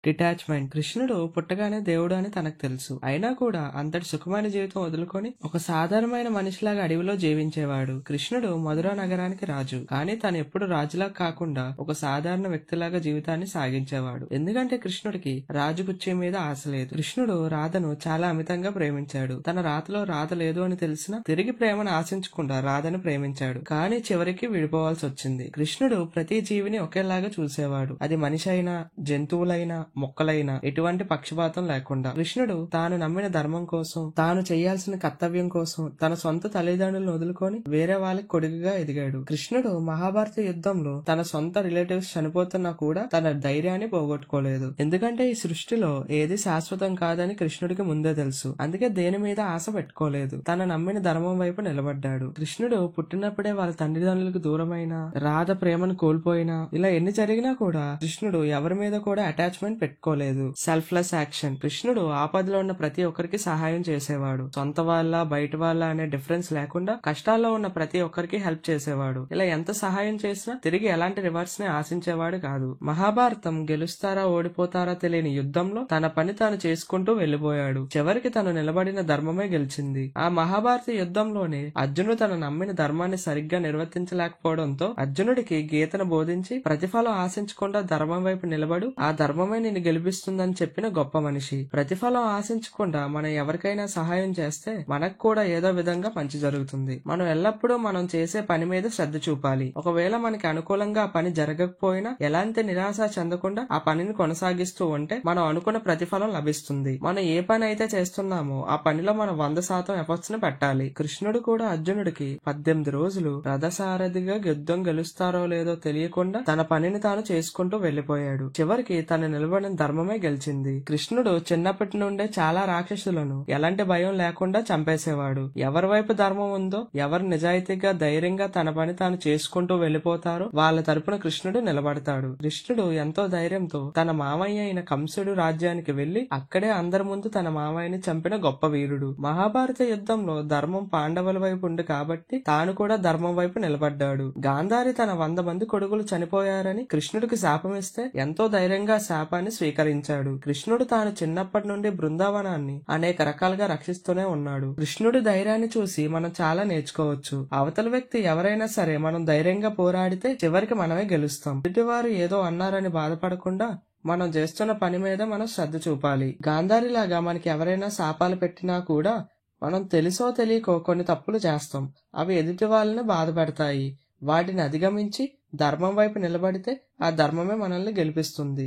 Detachment. కృష్ణుడు పుట్టగానే దేవుడు అని తనకు తెలుసు. అయినా కూడా అంతటి సుఖమైన జీవితం వదులుకొని ఒక సాధారణమైన మనిషిలాగా అడవిలో జీవించేవాడు. కృష్ణుడు మధుర నగరానికి రాజు. కానీ తను ఎప్పుడు రాజులా కాకుండా ఒక సాధారణ వ్యక్తిలాగా జీవితాన్ని సాగించేవాడు. ఎందుకంటే కృష్ణుడికి రాజు కుర్చీ మీద ఆశ లేదు. కృష్ణుడు రాధను చాలా అమితంగా ప్రేమించాడు. తన రాతలో రాధ లేదు అని తెలిసినా తిరిగి ప్రేమను ఆశించకుండా రాధను ప్రేమించాడు. కానీ చివరికి విడిపోవాల్సి వచ్చింది. కృష్ణుడు ప్రతి జీవిని ఒకేలాగా చూసేవాడు. అది మనిషి అయినా, జంతువులైనా, మొక్కలైనా ఎటువంటి పక్షపాతం లేకుండా. కృష్ణుడు తాను నమ్మిన ధర్మం కోసం, తాను చేయాల్సిన కర్తవ్యం కోసం తన సొంత తల్లిదండ్రులను వదులుకొని వేరే వాళ్ళకి కొడుకుగా ఎదిగాడు. కృష్ణుడు మహాభారత యుద్ధంలో తన సొంత రిలేటివ్స్ చనిపోతున్నా కూడా తన ధైర్యాన్ని పోగొట్టుకోలేదు. ఎందుకంటే ఈ సృష్టిలో ఏది శాశ్వతం కాదని కృష్ణుడికి ముందే తెలుసు. అందుకే దేని మీద ఆశ పెట్టుకోలేదు. తన నమ్మిన ధర్మం వైపు నిలబడ్డాడు. కృష్ణుడు పుట్టినప్పుడే వాళ్ళ తల్లిదండ్రులకు దూరమైన, రాధ ప్రేమను కోల్పోయినా, ఇలా ఎన్ని జరిగినా కూడా కృష్ణుడు ఎవరి మీద కూడా అటాచ్మెంట్ పెట్టుకోలేదు. Selfless action. కృష్ణుడు ఆపదలో ఉన్న ప్రతి ఒక్కరికి సహాయం చేసేవాడు. సొంత వాళ్ళ, బయట వాళ్ళ అనే డిఫరెన్స్ లేకుండా కష్టాల్లో ఉన్న ప్రతి ఒక్కరికి హెల్ప్ చేసేవాడు. ఇలా ఎంత సహాయం చేసినా తిరిగి ఎలాంటి రివర్స్ ని ఆశించేవాడు కాదు. మహాభారతం గెలుస్తారా ఓడిపోతారా తెలియని యుద్ధంలో తన పని తాను చేసుకుంటూ వెళ్లిపోయాడు. చివరికి తను నిలబడిన ధర్మమే గెలిచింది. ఆ మహాభారత యుద్ధంలోనే అర్జునుడు తన నమ్మిన ధర్మాన్ని సరిగ్గా నిర్వర్తించలేకపోవడంతో అర్జునుడికి గీతను బోధించి ప్రతిఫలం ఆశించకుండా ధర్మం వైపు నిలబడు, ఆ ధర్మమే నిన్ను గెలిపిస్తుందని చెప్పిన గొప్ప మనిషి. ప్రతిఫలం ఆశించకుండా మనం ఎవరికైనా సహాయం చేస్తే మనకు కూడా ఏదో విధంగా మంచి జరుగుతుంది. మనం ఎల్లప్పుడూ మనం చేసే పని మీద శ్రద్ధ చూపాలి. ఒకవేళ మనకి అనుకూలంగా ఆ పని జరగకపోయినా ఎలాంటి నిరాశ చెందకుండా ఆ పనిని కొనసాగిస్తూ ఉంటే మనం అనుకున్న ప్రతిఫలం లభిస్తుంది. మనం ఏ పని అయితే చేస్తున్నామో ఆ పనిలో మనం 100% ఎఫర్ట్స్ ని పెట్టాలి. కృష్ణుడు కూడా అర్జునుడికి 18 రోజులు రథసారథిగా యుద్ధం గెలుస్తారో లేదో తెలియకుండా తన పనిని తాను చేసుకుంటూ వెళ్లిపోయాడు. చివరికి తను నిలబడిన ధర్మమే గెలిచింది. కృష్ణుడు చిన్నప్పటి నుండే చాలా రాక్షసులను ఎలాంటి భయం లేకుండా చంపేసేవాడు. ఎవరి వైపు ధర్మం ఉందో, ఎవరు నిజాయితీగా ధైర్యంగా తన పని తాను చేసుకుంటూ వెళ్లిపోతారో వాళ్ళ తరపున కృష్ణుడు నిలబడతాడు. కృష్ణుడు ఎంతో ధైర్యంతో తన మామయ్య అయిన కంసుడు రాజ్యానికి వెళ్లి అక్కడే అందరి ముందు తన మామయ్యని చంపిన గొప్ప వీరుడు. మహాభారత యుద్ధంలో ధర్మం పాండవుల వైపు ఉంది కాబట్టి తాను కూడా ధర్మం వైపు నిలబడ్డాడు. గాంధారి తన 100 మంది కొడుకులు చనిపోయారని కృష్ణుడికి శాపమిస్తే ఎంతో ధైర్యంగా శాపాన్ని స్వీకరించాడు. కృష్ణుడు తాను చిన్నప్పటి నుండి బృందావనాన్ని అనేక రకాలుగా రక్షిస్తూనే ఉన్నాడు. కృష్ణుడి ధైర్యాన్ని చూసి మనం చాలా నేర్చుకోవచ్చు. అవతల వ్యక్తి ఎవరైనా సరే మనం ధైర్యంగా పోరాడితే చివరికి మనమే గెలుస్తాం. ఎదుటివారు ఏదో అన్నారని బాధపడకుండా మనం చేస్తున్న పని మీద మనం శ్రద్ధ చూపాలి. గాంధారిలాగా మనకి ఎవరైనా శాపాలు పెట్టినా కూడా మనం తెలుసో తెలియకో కొన్ని తప్పులు చేస్తాం. అవి ఎదుటి వాళ్ళని బాధ పెడతాయి. వాటిని అధిగమించి ధర్మం వైపు నిలబడితే ఆ ధర్మమే మనల్ని గెలిపిస్తుంది.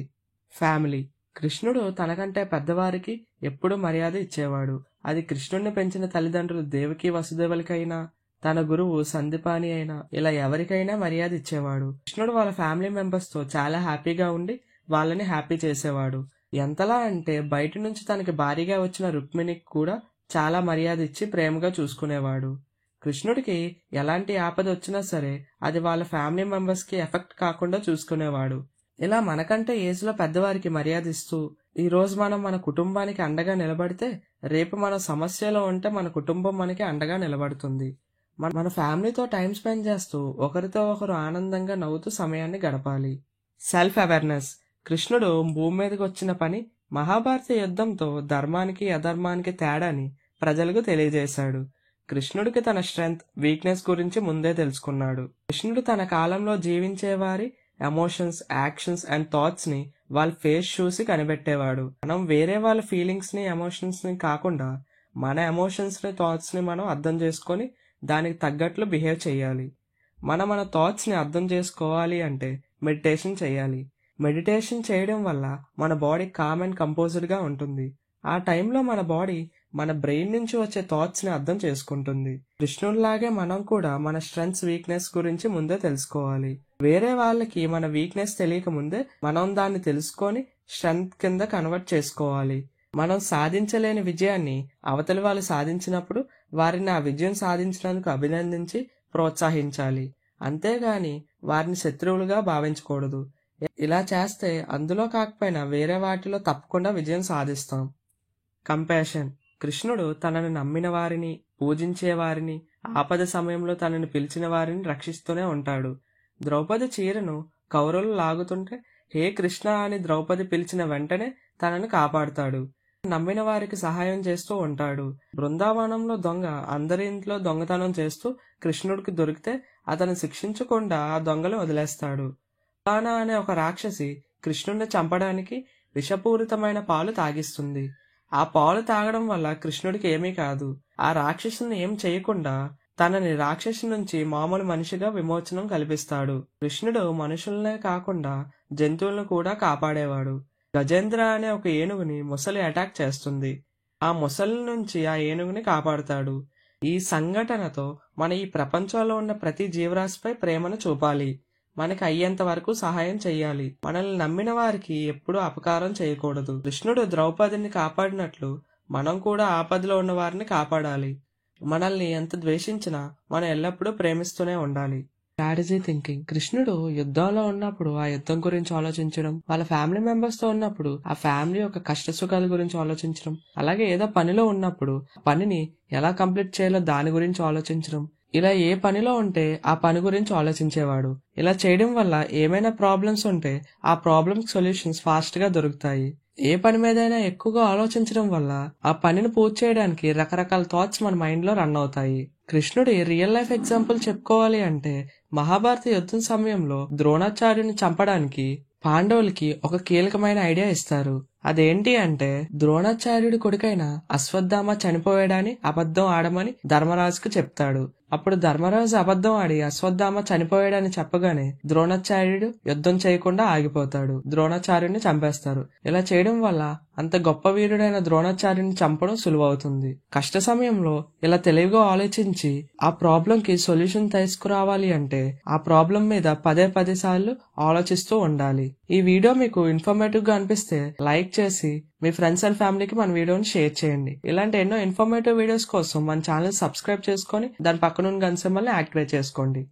ఫ్యామిలీ. కృష్ణుడు తనకంటే పెద్దవారికి ఎప్పుడూ మర్యాద ఇచ్చేవాడు. అది కృష్ణుడిని పెంచిన తల్లిదండ్రులు దేవకి వసుదేవులకైనా, తన గురువు సందీపాని అయినా, ఇలా ఎవరికైనా మర్యాద ఇచ్చేవాడు. కృష్ణుడు వాళ్ళ ఫ్యామిలీ మెంబర్స్ తో చాలా హ్యాపీగా ఉండి వాళ్ళని హ్యాపీ చేసేవాడు. ఎంతలా అంటే బయట నుంచి తనకి భారీగా వచ్చిన రుక్మిణికి కూడా చాలా మర్యాద ఇచ్చి ప్రేమగా చూసుకునేవాడు. కృష్ణుడికి ఎలాంటి ఆపద వచ్చినా సరే అది వాళ్ళ ఫ్యామిలీ మెంబర్స్ కి ఎఫెక్ట్ కాకుండా చూసుకునేవాడు. ఇలా మనకంటే ఏజ్ లో పెద్దవారికి మర్యాద ఇస్తూ ఈ రోజు మనం మన కుటుంబానికి అండగా నిలబడితే రేపు మన సమస్యలో ఉంటే మన కుటుంబం మనకి అండగా నిలబడుతుంది. మన ఫ్యామిలీతో టైం స్పెండ్ చేస్తూ ఒకరితో ఒకరు ఆనందంగా నవ్వుతూ సమయాన్ని గడపాలి. Self awareness. కృష్ణుడు భూమి మీదకి వచ్చిన పని మహాభారత యుద్ధంతో ధర్మానికి అధర్మానికి తేడాని ప్రజలకు తెలియజేశాడు. కృష్ణుడికి తన స్ట్రెంగ్త్, వీక్నెస్ గురించి ముందే తెలుసుకున్నాడు. కృష్ణుడు తన కాలంలో జీవించే వారి ఎమోషన్స్, యాక్షన్స్ అండ్ థాట్స్ ని వాళ్ళ ఫేస్ చూసి కనిపెట్టేవాడు. మనం వేరే వాళ్ళ ఫీలింగ్స్ ని, ఎమోషన్స్ ని కాకుండా మన ఎమోషన్స్ ని, థాట్స్ ని మనం అర్థం చేసుకొని దానికి తగ్గట్లు బిహేవ్ చేయాలి. మన థాట్స్ ని అర్థం చేసుకోవాలి అంటే మెడిటేషన్ చేయాలి. మెడిటేషన్ చేయడం వల్ల మన బాడీ కామ్ అండ్ కంపోజ్డ్ గా ఉంటుంది. ఆ టైంలో మన బాడీ మన బ్రెయిన్ నుంచి వచ్చే థాట్స్ ని అర్థం చేసుకుంటుంది. కృష్ణుడిలాగే మనం కూడా మన స్ట్రెంగ్స్, వీక్నెస్ గురించి ముందే తెలుసుకోవాలి. వేరే వాళ్ళకి మన వీక్నెస్ తెలియక ముందే మనం దాన్ని తెలుసుకొని స్ట్రెంగ్త్ కింద కన్వర్ట్ చేసుకోవాలి. మనం సాధించలేని విజయాన్ని అవతలి వాళ్ళు సాధించినప్పుడు వారిని ఆ విజయం సాధించినందుకు అభినందించి ప్రోత్సహించాలి. అంతేగాని వారిని శత్రువులుగా భావించకూడదు. ఇలా చేస్తే అందులో కాకపోయినా వేరే వాటిలో తప్పకుండా విజయం సాధిస్తాం. కంపాషన్. కృష్ణుడు తనను నమ్మిన వారిని, పూజించే వారిని, ఆపద సమయంలో తనని పిలిచిన వారిని రక్షిస్తూనే ఉంటాడు. ద్రౌపది చీరను కౌరవులు లాగుతుంటే హే కృష్ణ అని ద్రౌపది పిలిచిన వెంటనే తనను కాపాడుతాడు. నమ్మిన వారికి సహాయం చేస్తూ ఉంటాడు. బృందావనంలో దొంగ అందరి ఇంట్లో దొంగతనం చేస్తూ కృష్ణుడికి దొరికితే అతను శిక్షించకుండా ఆ దొంగలు వదిలేస్తాడు. ఉలానా అనే ఒక రాక్షసి కృష్ణుడిని చంపడానికి విషపూరితమైన పాలు తాగిస్తుంది. ఆ పాలు తాగడం వల్ల కృష్ణుడికి ఏమీ కాదు. ఆ రాక్షసుని ఏం చేయకుండా తనని రాక్షసి నుంచి మామూలు మనిషిగా విమోచనం కల్పిస్తాడు. కృష్ణుడు మనుషులనే కాకుండా జంతువులను కూడా కాపాడేవాడు. గజేంద్ర అనే ఒక ఏనుగుని ముసలి అటాక్ చేస్తుంది. ఆ ముసలి నుంచి ఆ ఏనుగుని కాపాడుతాడు. ఈ సంఘటనతో మన ఈ ప్రపంచంలో ఉన్న ప్రతి జీవరాశిపై ప్రేమను చూపాలి. మనకి అయ్యేంత వరకు సహాయం చెయ్యాలి. మనల్ని నమ్మిన వారికి ఎప్పుడూ అపకారం చేయకూడదు. కృష్ణుడు ద్రౌపదిని కాపాడినట్లు మనం కూడా ఆపదలో ఉన్న వారిని కాపాడాలి. మనల్ని ఎంత ద్వేషించినా మనం ఎల్లప్పుడూ ప్రేమిస్తూనే ఉండాలి. Strategy thinking. కృష్ణుడు యుద్ధంలో ఉన్నప్పుడు ఆ యుద్ధం గురించి ఆలోచించడం, వాళ్ళ ఫ్యామిలీ మెంబర్స్ తో ఉన్నప్పుడు ఆ ఫ్యామిలీ యొక్క కష్ట సుఖాల గురించి ఆలోచించడం, అలాగే ఏదో పనిలో ఉన్నప్పుడు పనిని ఎలా కంప్లీట్ చేయాలో దాని గురించి ఆలోచించడం, ఇలా ఏ పనిలో ఉంటే ఆ పని గురించి ఆలోచించేవాడు. ఇలా చేయడం వల్ల ఏమైనా ప్రాబ్లమ్స్ ఉంటే ఆ ప్రాబ్లమ్స్ సొల్యూషన్స్ ఫాస్ట్ గా దొరుకుతాయి. ఏ పని మీదైనా ఎక్కువగా ఆలోచించడం వల్ల ఆ పనిని పూర్తి చేయడానికి రకరకాల థాట్స్ మన మైండ్ లో రన్ అవుతాయి. కృష్ణుడి రియల్ లైఫ్ ఎగ్జాంపుల్ చెప్పుకోవాలి అంటే మహాభారత యుద్ధం సమయంలో ద్రోణాచార్యుని చంపడానికి పాండవులకి ఒక కీలకమైన ఐడియా ఇస్తారు. అదేంటి అంటే ద్రోణాచార్యుడి కొడుకైన అశ్వత్థామ చనిపోయాడని అబద్ధం ఆడమని ధర్మరాజుకు చెప్తాడు. అప్పుడు ధర్మరాజు అబద్ధం ఆడి అశ్వత్థామ చనిపోయాడని చెప్పగానే ద్రోణాచార్యుడు యుద్ధం చేయకుండా ఆగిపోతాడు. ద్రోణాచార్యుడిని చంపేస్తారు. ఇలా చేయడం వల్ల అంత గొప్ప వీరుడైన ద్రోణాచార్యుని చంపడం సులువవుతుంది. కష్ట సమయంలో ఇలా తెలివిగా ఆలోచించి ఆ ప్రాబ్లం కి సొల్యూషన్ తీసుకురావాలి అంటే ఆ ప్రాబ్లం మీద పదే సార్లు ఆలోచిస్తూ ఉండాలి. ఈ వీడియో మీకు ఇన్ఫర్మేటివ్ గా అనిపిస్తే లైక్ చేసి మీ ఫ్రెండ్స్ అండ్ ఫ్యామిలీకి మన వీడియోని షేర్ చేయండి. ఇలాంటి ఎన్నో ఇన్ఫర్మేటివ్ వీడియోస్ కోసం మన ఛానల్ సబ్స్క్రైబ్ చేసుకొని దాని పక్కనున్న గంట సింబల్ని యాక్టివేట్ చేసుకోండి.